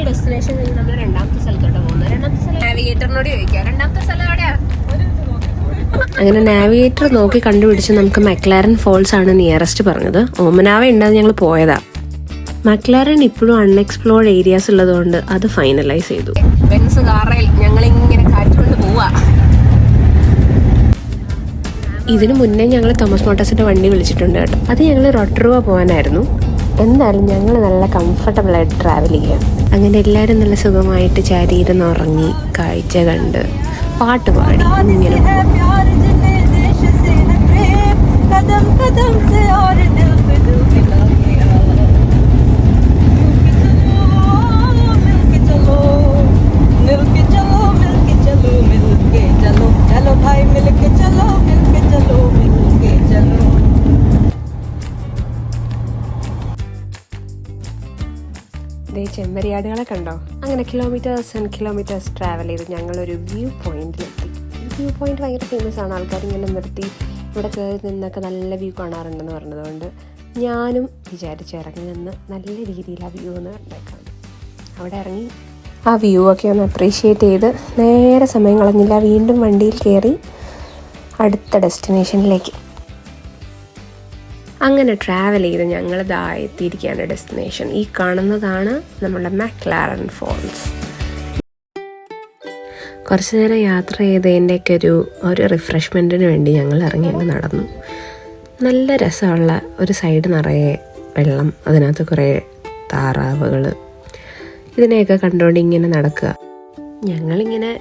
First destination കഴിഞ്ഞ് നമ്മൾ രണ്ടാമത്തെ സ്ഥലത്തോട്ട് പോകുന്നത്. രണ്ടാമത്തെ സ്ഥലം നാവിഗേറ്ററിനോട് ചോദിക്കാം, രണ്ടാമത്തെ സ്ഥലം എവിടെയാ? അങ്ങനെ നാവിഗേറ്റർ നോക്കി കണ്ടുപിടിച്ച് നമുക്ക് മക്ലാരൻ ഫോൾസ് ആണ് നിയറസ്റ്റ് പറഞ്ഞത്. ഓമനാവ ഉണ്ടാകുന്ന ഞങ്ങൾ പോയതാ. മക്ലാരൻ ഇപ്പോഴും അൺഎക്സ്പ്ലോർഡ് ഏരിയാസ് ഉള്ളതുകൊണ്ട് അത് ഫൈനലൈസ് ചെയ്തു. ബെൻസ് കാറിൽ ഞങ്ങളിങ്ങനെ കാറ്റുകൊണ്ട് പോവാ. ഇതിനു മുന്നേ ഞങ്ങൾ തോമസ് മോട്ടോഴ്സിന്റെ വണ്ടി വിളിച്ചിട്ടുണ്ട് കേട്ടോ. അത് ഞങ്ങൾ റൊട്ടറുവ പോകാനായിരുന്നു. എന്തായാലും ഞങ്ങൾ നല്ല കംഫർട്ടബിൾ ആയിട്ട് ട്രാവൽ ചെയ്യാം. അങ്ങനെ എല്ലാവരും നല്ല സുഖമായിട്ട് ചാരിയിരുന്ന് ഉറങ്ങി കാഴ്ച കണ്ട് പാട്ട് പാടി ഇങ്ങനെ ചെമ്മരിയാടുകളെ കണ്ടോ. അങ്ങനെ കിലോമീറ്റേഴ്സ് ആൻഡ് കിലോമീറ്റേഴ്സ് ട്രാവൽ ചെയ്ത് ഞങ്ങളൊരു വ്യൂ പോയിന്റിലെത്തി. ഈ വ്യൂ പോയിന്റ് ഭയങ്കര ഫേമസ് ആണ്. ആൾക്കാർ ഇങ്ങനെ നിർത്തി ഇവിടെ കയറി നിന്നൊക്കെ നല്ല വ്യൂ കാണാറുണ്ടെന്ന് പറഞ്ഞതുകൊണ്ട് ഞാനും വിചാരിച്ച് ഇറങ്ങി നിന്ന് നല്ല രീതിയിൽ ആ വ്യൂ ഒന്ന് കണ്ടേക്കാം. അവിടെ ഇറങ്ങി ആ വ്യൂ ഒക്കെ ഒന്ന് അപ്രീഷിയേറ്റ് ചെയ്ത് നേരെ സമയം കളഞ്ഞില്ല, വീണ്ടും വണ്ടിയിൽ കയറി അടുത്ത ഡെസ്റ്റിനേഷനിലേക്ക്. അങ്ങനെ ട്രാവൽ ചെയ്ത് ഞങ്ങൾ എത്തിയിരിക്കുകയാണ് ഡെസ്റ്റിനേഷൻ. ഈ കാണുന്നതാണ് നമ്മുടെ മക്ലാരൻ ഫോൾസ്. കുറച്ച് നേരം യാത്ര ചെയ്തതിൻ്റെയൊക്കെ ഒരു റിഫ്രഷ്മെൻറ്റിന് വേണ്ടി ഞങ്ങൾ ഇറങ്ങി അങ്ങ് നടന്നു. നല്ല രസമുള്ള ഒരു സൈഡ് നിറയെ വെള്ളം, അതിനകത്ത് കുറേ താറാവുകൾ, ഇതിനെയൊക്കെ കണ്ടുകൊണ്ട് ഇങ്ങനെ നടക്കുക. ഞങ്ങളിങ്ങനെ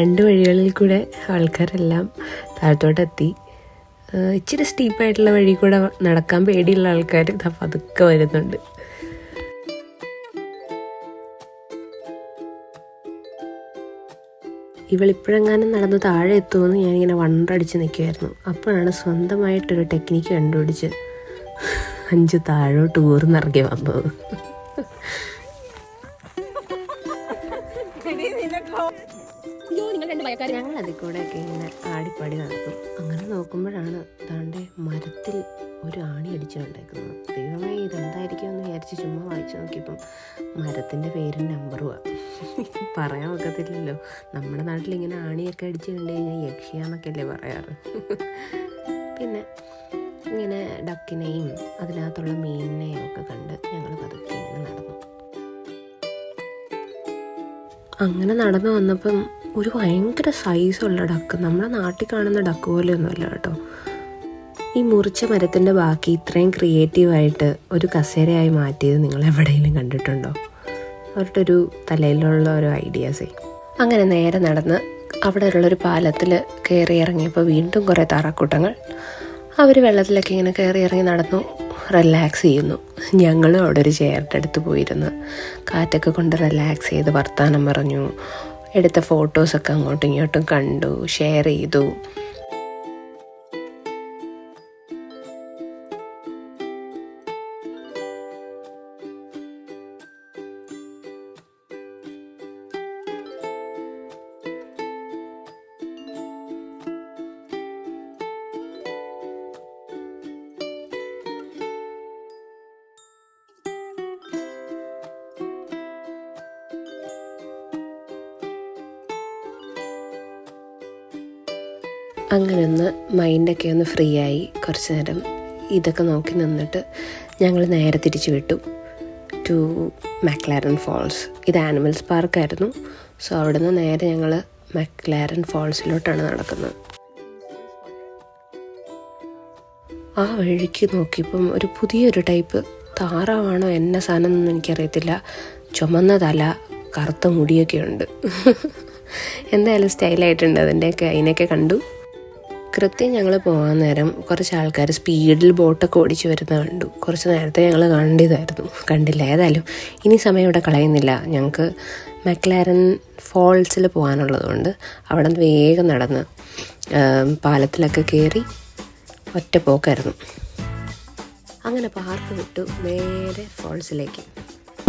രണ്ട് വഴികളിൽ കൂടെ ആൾക്കാരെല്ലാം താഴത്തോട്ടെത്തി. ഇച്ചിരി സ്റ്റീപ്പായിട്ടുള്ള വഴി കൂടെ നടക്കാൻ പേടിയുള്ള ആൾക്കാർ പതുക്കെ വരുന്നുണ്ട്. ഇവളിപ്പോഴെങ്ങാനും നടന്ന് താഴെ എത്തുമെന്ന് ഞാനിങ്ങനെ വണ്ടടിച്ച് നിൽക്കുമായിരുന്നു. അപ്പോഴാണ് സ്വന്തമായിട്ടൊരു ടെക്നിക്ക് കണ്ടുപിടിച്ച് 5 താഴോട്ട് ഊർന്നിറങ്ങി വന്നത്. ഞങ്ങൾ അതിൽ കൂടെയൊക്കെ ഇങ്ങനെ ആടിപ്പാടി നടക്കും. അങ്ങനെ നോക്കുമ്പോഴാണ് താണ്ടെ മരത്തിൽ ഒരു ആണി അടിച്ചു കണ്ടേക്കുന്നത്. ദൈവമേ, ഇതെന്തായിരിക്കും എന്ന് വിചാരിച്ച് ചുമ്മാ വായിച്ചു നോക്കിയപ്പം മരത്തിൻ്റെ പേരും നമ്പറുമാണ്. പറയാൻ ഒക്കത്തില്ലല്ലോ. നമ്മുടെ നാട്ടിൽ ഇങ്ങനെ ആണിയൊക്കെ അടിച്ച് കണ്ടു കഴിഞ്ഞാൽ യക്ഷിയാന്നൊക്കെ അല്ലേ പറയാറ്. പിന്നെ ഇങ്ങനെ ഡക്കിനെയും അതിനകത്തുള്ള മീനിനെയും ഒക്കെ കണ്ട് ഞങ്ങൾ പതുക്കെ ഇങ്ങനെ നടന്നു. അങ്ങനെ നടന്നു വന്നപ്പം ഒരു ഭയങ്കര സൈസുള്ള ഡക്ക്, നമ്മുടെ നാട്ടിൽ കാണുന്ന ഡക്ക് പോലെയൊന്നുമല്ല കേട്ടോ. ഈ മുറിച്ച മരത്തിൻ്റെ ബാക്കി ഇത്രയും ക്രിയേറ്റീവായിട്ട് ഒരു കസേരയായി മാറ്റിയത് നിങ്ങൾ എവിടെയെങ്കിലും കണ്ടിട്ടുണ്ടോ? അവരുടെ ഒരു തലയിലുള്ള ഒരു ഐഡിയാസേ. അങ്ങനെ നേരെ നടന്ന് അവിടെ ഉള്ളൊരു പാലത്തിൽ കയറി ഇറങ്ങിയപ്പോൾ വീണ്ടും കുറേ താറാക്കൂട്ടങ്ങൾ. അവർ വെള്ളത്തിലൊക്കെ ഇങ്ങനെ കയറി ഇറങ്ങി നടന്നു, റിലാക്സ് ചെയ്യുന്നു. ഞങ്ങളും അവിടെ ഒരു ചെയറിൻ്റെ അടുത്ത് പോയിരുന്ന് കാറ്റൊക്കെ കൊണ്ട് റിലാക്സ് ചെയ്ത് വർത്താനം പറഞ്ഞു. എടുത്ത ഫോട്ടോസൊക്കെ അങ്ങോട്ടും ഇങ്ങോട്ടും കണ്ടു, ഷെയർ ചെയ്തു. അങ്ങനെ ഒന്ന് മൈൻഡൊക്കെ ഒന്ന് ഫ്രീ ആയി കുറച്ച് നേരം ഇതൊക്കെ നോക്കി നിന്നിട്ട് ഞങ്ങൾ നേരെ തിരിച്ചു വിട്ടു ടു മക്ലാരൻ ഫോൾസ്. ഇത് ആനിമൽസ് പാർക്കായിരുന്നു. സോ അവിടെ നിന്ന് നേരെ ഞങ്ങൾ മക്ലാരൻ ഫോൾസിലോട്ടാണ് നടക്കുന്നത്. ആ വഴിക്ക് നോക്കിയപ്പം ഒരു പുതിയൊരു ടൈപ്പ് താറാവാണോ എന്ന സാധനം ഒന്നും എനിക്കറിയത്തില്ല. ചുമന്ന തല, കറുത്ത മുടിയൊക്കെ ഉണ്ട്. എന്തായാലും സ്റ്റൈലായിട്ടുണ്ട്. അതിനെയൊക്കെ കണ്ടു. കൃത്യം ഞങ്ങൾ പോകാൻ നേരം കുറച്ച് ആൾക്കാർ സ്പീഡിൽ ബോട്ടൊക്കെ ഓടിച്ച് വരുന്നത് കണ്ടു. കുറച്ച് നേരത്തെ ഞങ്ങൾ കണ്ടില്ല. ഏതായാലും ഇനി സമയം ഇവിടെ കളയുന്നില്ല. ഞങ്ങൾക്ക് മക്ലാരൻ ഫോൾസിൽ പോകാനുള്ളതുകൊണ്ട് അവിടെ നിന്ന് വേഗം നടന്ന് പാലത്തിലൊക്കെ കയറി ഒറ്റ പോക്കായിരുന്നു. അങ്ങനെ പാർക്ക് വിട്ടു നേരെ ഫോൾസിലേക്ക്.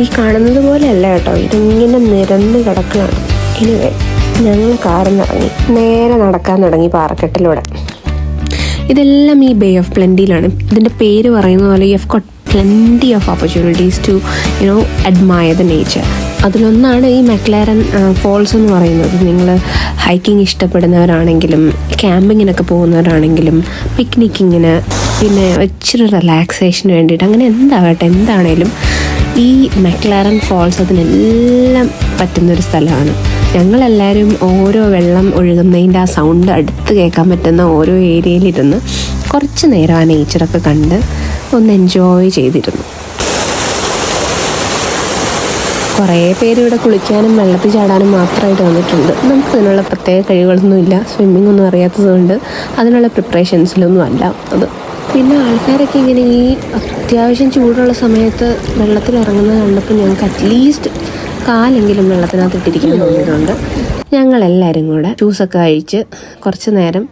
ഈ കാണുന്നത് പോലെയല്ല കേട്ടോ, ഇതിങ്ങനെ നിരന്ന് കിടക്കുകയാണ്. എനിവേ ഞങ്ങൾ കാറിൽ നിന്ന് ഇറങ്ങി നേരെ നടക്കാൻ തുടങ്ങി പാറക്കെട്ടിലൂടെ. ഇതെല്ലാം ഈ ബേ ഓഫ് പ്ലെൻറ്റിയിലാണ്. ഇതിൻ്റെ പേര് പറയുന്ന പോലെ you have got plenty of opportunities to admire the nature. അതിലൊന്നാണ് ഈ മെക്ലാരൻ ഫോൾസ് എന്ന് പറയുന്നത്. നിങ്ങൾ ഹൈക്കിങ് ഇഷ്ടപ്പെടുന്നവരാണെങ്കിലും ക്യാമ്പിങ്ങിനൊക്കെ പോകുന്നവരാണെങ്കിലും പിക്നിക്കിങ്ങിന് പിന്നെ ഇച്ചിരി റിലാക്സേഷന് വേണ്ടിയിട്ട് അങ്ങനെ എന്താണേലും ഈ മെക്ലാരൻ ഫോൾസ് അതിനെല്ലാം പറ്റുന്നൊരു സ്ഥലമാണ്. ഞങ്ങളെല്ലാവരും ഓരോ വെള്ളം ഒഴുകുന്നതിൻ്റെ ആ സൗണ്ട് അടുത്ത് കേൾക്കാൻ പറ്റുന്ന ഓരോ ഏരിയയിലിരുന്ന് കുറച്ച് നേരം ആ നേച്ചറൊക്കെ കണ്ട് ഒന്ന് എൻജോയ് ചെയ്തിരുന്നു. കുറേ പേര് ഇവിടെ കുളിക്കാനും വെള്ളത്തിൽ ചാടാനും മാത്രമായിട്ട് വന്നിട്ടുണ്ട്. നമുക്ക് അതിനുള്ള പ്രത്യേക കഴിവുകളൊന്നുമില്ല, സ്വിമ്മിംഗ് ഒന്നും അറിയാത്തതുകൊണ്ട് അതിനുള്ള പ്രിപ്പറേഷൻസിലൊന്നും അല്ല അത്. പിന്നെ ആൾക്കാരൊക്കെ ഇങ്ങനെ ഈ അത്യാവശ്യം ചൂടുള്ള സമയത്ത് വെള്ളത്തിൽ ഇറങ്ങുന്നത് കണ്ടപ്പോൾ ഞങ്ങൾക്ക് അറ്റ്ലീസ്റ്റ് കാലെങ്കിലും വെള്ളത്തിനകത്ത് ഇട്ടിരിക്കാൻ തോന്നിയിട്ടുണ്ട്. ഞങ്ങളെല്ലാവരും കൂടെ ജ്യൂസൊക്കെ കഴിച്ച് കുറച്ച് നേരം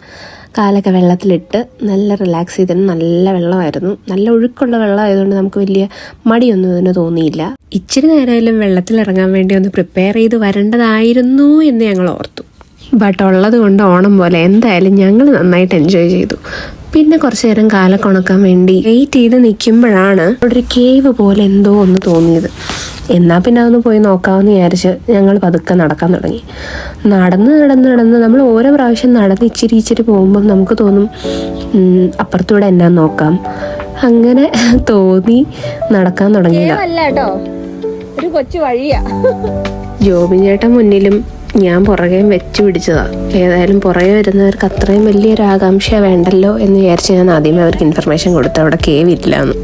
കാലൊക്കെ വെള്ളത്തിലിട്ട് നല്ല റിലാക്സ് ചെയ്തിട്ട് നല്ല വെള്ളമായിരുന്നു. നല്ല ഒഴുക്കുള്ള വെള്ളമായതുകൊണ്ട് നമുക്ക് വലിയ മടിയൊന്നും ഇതിന് തോന്നിയില്ല. ഇച്ചിരി നേരമായാലും വെള്ളത്തിലിറങ്ങാൻ വേണ്ടി ഒന്ന് പ്രിപ്പയർ ചെയ്ത് വരേണ്ടതായിരുന്നു എന്ന് ഞങ്ങൾ ഓർത്തു. ബട്ട് ഉള്ളത് കൊണ്ട് ഓണം പോലെ എന്തായാലും ഞങ്ങൾ നന്നായിട്ട് എൻജോയ് ചെയ്തു. പിന്നെ കുറച്ച് നേരം കാലൊക്കെ ഉണക്കാൻ വേണ്ടി വെയിറ്റ് ചെയ്ത് നിൽക്കുമ്പോഴാണ് അവിടെ ഒരു കേവ് പോലെ എന്തോ ഒന്ന് തോന്നിയത്. എന്നാൽ പിന്നെ അതൊന്ന് പോയി നോക്കാമെന്ന് വിചാരിച്ച് ഞങ്ങൾ പതുക്കെ നടക്കാൻ തുടങ്ങി. നടന്ന് നമ്മൾ ഓരോ പ്രാവശ്യം നടന്ന് ഇച്ചിരി പോകുമ്പം നമുക്ക് തോന്നും അപ്പുറത്തൂടെ എന്നാ നോക്കാം. അങ്ങനെ തോന്നി നടക്കാൻ തുടങ്ങിയതാ. ഒരു കൊച്ചു വഴിയാ. ജോബിൻ ചേട്ടൻ മുന്നിലും ഞാൻ പുറകെ വെച്ച് പിടിച്ചതാ. ഏതായാലും പുറകെ വരുന്നവർക്ക് അത്രയും വലിയൊരു ആകാംക്ഷ വേണ്ടല്ലോ എന്ന് വിചാരിച്ച് ഞാൻ ആദ്യമേ അവർക്ക് ഇൻഫർമേഷൻ കൊടുത്തു അവിടെ കേവ് ഇല്ലാന്ന്.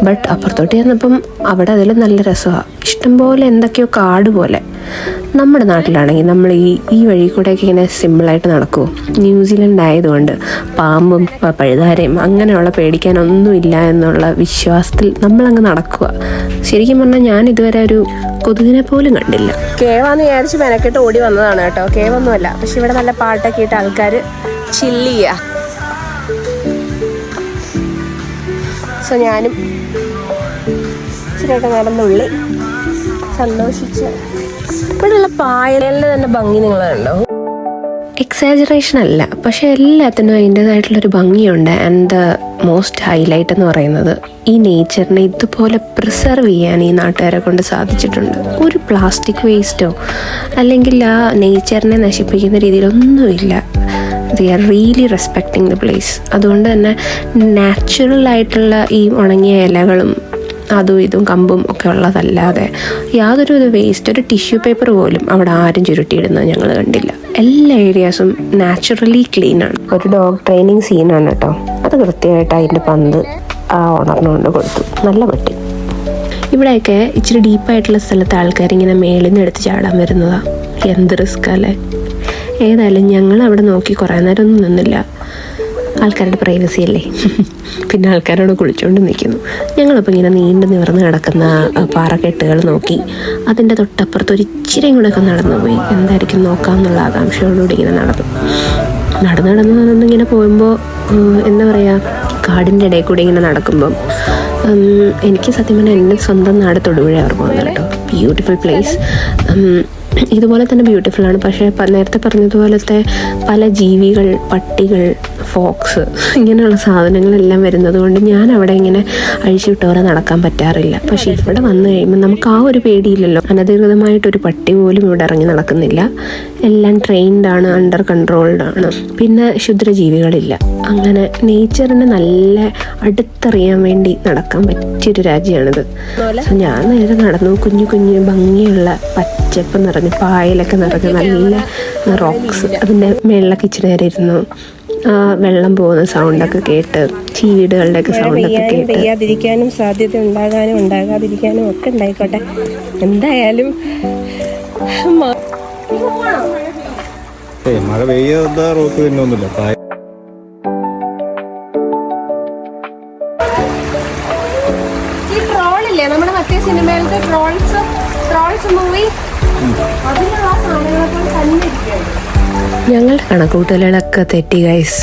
ബട്ട് അപ്പുറത്തോട്ട് ചെന്നപ്പം അവിടെ അതിലും നല്ല രസമാണ്. ഇഷ്ടംപോലെ എന്തൊക്കെയോ കാട് പോലെ. നമ്മുടെ നാട്ടിലാണെങ്കിൽ നമ്മൾ ഈ വഴി കൂടെയൊക്കെ ഇങ്ങനെ സിമ്പിളായിട്ട് നടക്കുമോ? ന്യൂസിലൻഡ് ആയതുകൊണ്ട് പാമ്പും പഴുതാരയും അങ്ങനെയുള്ള പേടിക്കാനൊന്നുമില്ല എന്നുള്ള വിശ്വാസത്തിൽ നമ്മളങ്ങ് നടക്കുക. ശരിക്കും പറഞ്ഞാൽ ഞാൻ ഇതുവരെ ഒരു കൊതുകിനെ പോലും കണ്ടില്ല. കേവാന്ന് വിചാരിച്ച് മെനക്കെട്ട് ഓടി വന്നതാണ് കേട്ടോ. കേവൊന്നുമല്ല, പക്ഷെ ഇവിടെ നല്ല പാട്ടൊക്കെ ഇട്ട് ആൾക്കാർ ചില്ല് ചെയ്യുക. സോ ഞാനും ഇച്ചിരിയൊക്കെ നടന്നുള്ളി സന്തോഷിച്ച്. ഇവിടെയുള്ള പായലിൻ്റെ തന്നെ ഭംഗി നിങ്ങൾ കണ്ടോ? എക്സാജറേഷൻ അല്ല, പക്ഷെ എല്ലാത്തിനും അതിൻ്റേതായിട്ടുള്ളൊരു ഭംഗിയുണ്ട്. ആൻഡ് ദ മോസ്റ്റ് ഹൈലൈറ്റ് എന്ന് പറയുന്നത് ഈ നേച്ചറിനെ ഇതുപോലെ പ്രിസർവ് ചെയ്യാൻ ഈ നാട്ടുകാരെ കൊണ്ട് സാധിച്ചിട്ടുണ്ട്. ഒരു പ്ലാസ്റ്റിക് വേസ്റ്റോ അല്ലെങ്കിൽ ആ നേച്ചറിനെ നശിപ്പിക്കുന്ന രീതിയിലൊന്നുമില്ല. They are really respecting the place. അതുകൊണ്ട് തന്നെ നാച്ചുറലായിട്ടുള്ള ഈ ഉണങ്ങിയ ഇലകളും അതും ഇതും കമ്പും ഒക്കെ ഉള്ളതല്ലാതെ യാതൊരു വേസ്റ്റ്, ഒരു ടിഷ്യൂ പേപ്പർ പോലും അവിടെ ആരും ചുരുട്ടിയിടുന്നത് ഞങ്ങൾ കണ്ടില്ല. എല്ലാ ഏരിയാസും നാച്ചുറലി ക്ലീനാണ്. ഒരു ഡോഗ് ട്രെയിനിങ് സീനാണ് കേട്ടോ. അത് കൃത്യമായിട്ട് അതിൻ്റെ പന്ത് ആ ഓണറിനുകൊണ്ട് കൊടുത്തു. നല്ല പട്ടി. ഇവിടെയൊക്കെ ഇച്ചിരി ഡീപ്പായിട്ടുള്ള സ്ഥലത്ത് ആൾക്കാരിങ്ങനെ മേളിൽ നിന്ന് എടുത്ത് ചാടാൻ വരുന്നതാണ്. എന്ത് റിസ്ക് അല്ലേ. ഏതായാലും ഞങ്ങൾ അവിടെ നോക്കി കുറേ നേരമൊന്നും നിന്നില്ല. ആൾക്കാരുടെ പ്രൈവസി അല്ലേ. പിന്നെ ആൾക്കാരോട് കുളിച്ചുകൊണ്ട് നിൽക്കുന്നു. ഞങ്ങളപ്പോൾ ഇങ്ങനെ നീണ്ടു നിവർന്ന് കിടക്കുന്ന പാറക്കെട്ടുകൾ നോക്കി അതിൻ്റെ തൊട്ടപ്പുറത്ത് ഒരു ഇച്ചിരിയും കൂടെ ഒക്കെ നടന്നു പോയി. എന്തായിരിക്കും നോക്കാമെന്നുള്ള ആകാംക്ഷയോടുകൂടി ഇങ്ങനെ നടന്നിങ്ങനെ പോകുമ്പോൾ എന്താ പറയുക, കാടിൻ്റെ ഇടയിൽ കൂടി ഇങ്ങനെ നടക്കുമ്പം എനിക്ക് സത്യം പറഞ്ഞാൽ എൻ്റെ സ്വന്തം നാട് തൊടുപുഴ ഓർമ്മ വന്നു കേട്ടോ. Beautiful place. ഇതുപോലെ തന്നെ ബ്യൂട്ടിഫുള്ളാണ്. പക്ഷേ നേരത്തെ പറഞ്ഞതുപോലത്തെ പല ജീവികൾ, പട്ടികൾ, ഫോക്സ് ഇങ്ങനെയുള്ള സാധനങ്ങളെല്ലാം വരുന്നത് കൊണ്ട് ഞാൻ അവിടെ ഇങ്ങനെ അഴിച്ചുവിട്ടവരെ നടക്കാൻ പറ്റാറില്ല. പക്ഷേ ഇവിടെ വന്നു കഴിയുമ്പോൾ നമുക്ക് ആ ഒരു പേടിയില്ലല്ലോ. അനധികൃതമായിട്ടൊരു പട്ടി പോലും ഇവിടെ ഇറങ്ങി നടക്കുന്നില്ല. എല്ലാം ട്രെയിൻഡാണ്, അണ്ടർ കൺട്രോൾഡാണ്. പിന്നെ ക്ഷുദ്രജീവികളില്ല. അങ്ങനെ നേച്ചറിനെ നല്ല അടുത്തറിയാൻ വേണ്ടി നടക്കാൻ പറ്റിയൊരു രാജ്യമാണിത്. ഞാൻ നേരെ നടന്നു. കുഞ്ഞു കുഞ്ഞു ഭംഗിയുള്ള പച്ചപ്പ് നിറഞ്ഞ പായലൊക്കെ നിറഞ്ഞ നല്ല റോക്സ്. അതിൻ്റെ മേളിലൊക്കെ ഇച്ചിരി നേരം ഇരുന്നു. വെള്ളം പോകുന്ന സൗണ്ടൊക്കെ കേട്ട്, ചീവീടുകളുടെയൊക്കെ സൗണ്ടൊക്കെ കേട്ട്. പെയ്യാതിരിക്കാനും സാധ്യത ഉണ്ടാകാനും ഉണ്ടാകാതിരിക്കാനും ഒക്കെ ഉണ്ടായിക്കോട്ടെ. എന്തായാലും മഴ പെയ്യാതെ റോക്ക് തന്നെ ഒന്നുമില്ല. ഈ ട്രോളില്ലേ, നമ്മുടെ മറ്റേ സിനിമയിലത്തെ ട്രോൾസ് മൂവി, അതിലുള്ള സാധനങ്ങളൊക്കെ തന്നെ ഇരിക്കുകയാണ്. ഞങ്ങളുടെ കണക്കൂട്ടലുകളൊക്കെ തെറ്റി ഗൈസ്.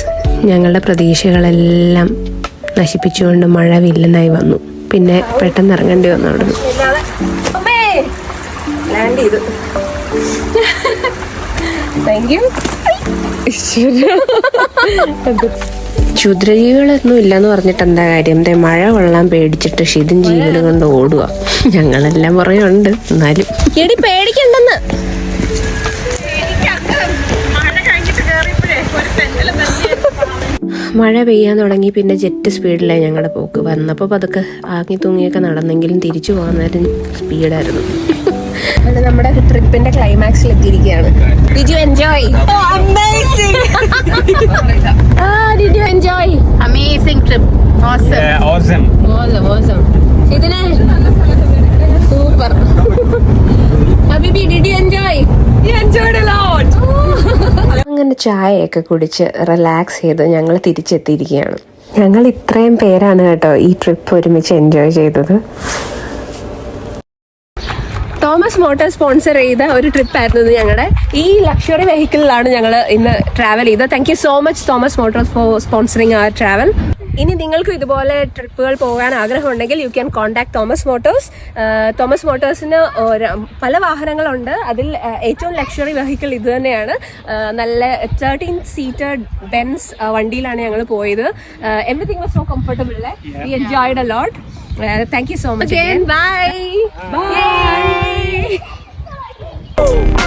ഞങ്ങളുടെ പ്രതീക്ഷകളെല്ലാം നശിപ്പിച്ചുകൊണ്ട് മഴ വില്ലനായി വന്നു. പിന്നെ പെട്ടെന്ന് ഇറങ്ങേണ്ടി വന്നു അവിടുന്ന്. ലാൻഡ് ചെയ്തു. Thank you. ക്ഷുദ്രജീവികളൊന്നും ഇല്ലെന്ന് പറഞ്ഞിട്ട് എന്താ കാര്യം? ദേ മഴ കൊള്ളാൻ പേടിച്ചിട്ട് ഷിതും ജീവനും കൊണ്ട് ഓടുക. ഞങ്ങളെല്ലാം പറയുന്നുണ്ട്, എന്നാലും എടി പേടിക്കണ്ടെന്ന്. മഴ പെയ്യാൻ തുടങ്ങി, പിന്നെ ജെറ്റ് സ്പീഡിലായി ഞങ്ങളുടെ പോക്ക്. വന്നപ്പോൾ പതുക്കെ ആങ്ങി തൂങ്ങിയൊക്കെ നടന്നെങ്കിലും തിരിച്ചു പോകാൻ നേരം സ്പീഡായിരുന്നു. അത് നമ്മുടെ ട്രിപ്പിന്റെ ക്ലൈമാക്സിൽ എത്തിയിരിക്കുകയാണ്. Did you enjoy? Oh, amazing! Did you enjoy? Amazing trip. Awesome. Yeah, awesome. Awesome. ഇതിനെ സൂപ്പർ. ഹബീബി, did you enjoy? You enjoyed a lot. അങ്ങനെ ചായയൊക്കെ കുടിച്ച് റിലാക്സ് ചെയ്ത് ഞങ്ങൾ തിരിച്ചെത്തിയിരിക്കുകയാണ്. ഞങ്ങൾ ഇത്രയും പേരാണ് കേട്ടോ ഈ ട്രിപ്പ് ഒരുമിച്ച് എൻജോയ് ചെയ്തത്. തോമസ് മോട്ടോർ സ്പോൺസർ ചെയ്ത ഒരു ട്രിപ്പായിരുന്നു ഇത്. ഞങ്ങളുടെ ഈ ലക്ഷറി വെഹിക്കിളിലാണ് ഞങ്ങൾ ഇന്ന് ട്രാവൽ ചെയ്തത്. Thank you so much Thomas Motors for sponsoring our travel. ഇനി നിങ്ങൾക്കും ഇതുപോലെ ട്രിപ്പുകൾ പോകാൻ ആഗ്രഹമുണ്ടെങ്കിൽ you can contact Thomas Motors. തോമസ് മോട്ടോഴ്സിന് പല വാഹനങ്ങളുണ്ട്. അതിൽ ഏറ്റവും ലക്ഷറി വെഹിക്കിൾ ഇത് തന്നെയാണ്. നല്ല 13 സീറ്റർ ബെൻസ് വണ്ടിയിലാണ് ഞങ്ങൾ പോയത്. Everything was so comfortable. V enjoyed a lot. Thank you so much again. Bye. Bye.